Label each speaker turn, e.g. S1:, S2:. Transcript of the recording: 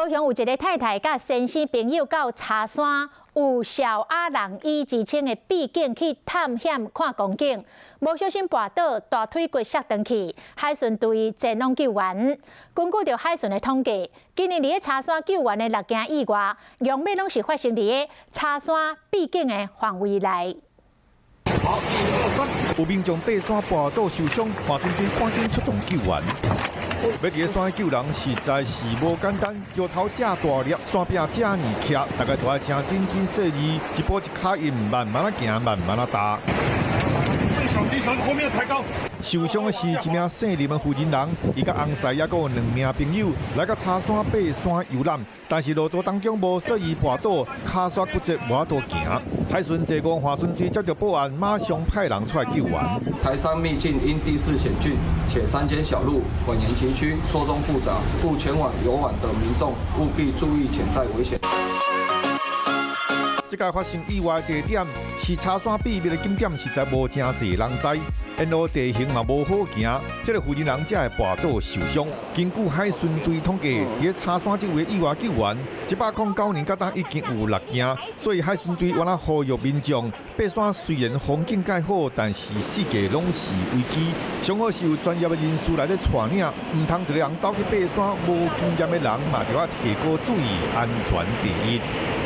S1: 高雄有一个太太甲先生朋友到茶山有小阿人伊自称的秘境去探险看风景，无小心滑倒，大腿骨摔断去，海巡队前往救援。根据着海巡的统计，今年伫咧茶山救援的6件意外，用尾拢是发生伫咧茶山秘境的范围内。
S2: 有民众爬山滑倒受伤，华巡队赶紧出动救援。要伫山救人实在是无简单，桥头这大粒，山壁这呢斜，大家都要真认真细腻，一步一脚印，慢慢啊行，慢慢啊踏。
S3: 小机船后面抬高。
S2: 受伤的是一名姓林的负责人，伊甲翁婿也有2名朋友来到茶山爬山游览，但是路途当中无适宜滑倒，骹摔骨折，无法度行。海巡第5华巡队接到报案，马上派人出来救援。
S4: 台山秘境因地势险峻，且山间小路蜿蜒崎岖，错综复杂，故前往游玩的民众务必注意潜在危险。 这个发生意外地点是茶山秘密的景点，实在无真侪人知。沿路地形嘛无好行，这个负责人才会滑倒受伤。根据海巡队统计，伫茶山这位意外救援，109年到当已经有6件，所以海巡队原来呼吁民众爬山虽然风景介好，但是世界拢是危机。上好是有专业的人士来咧带领，唔通一个人走去爬山，无经验的人嘛就要提高注意，安全第一。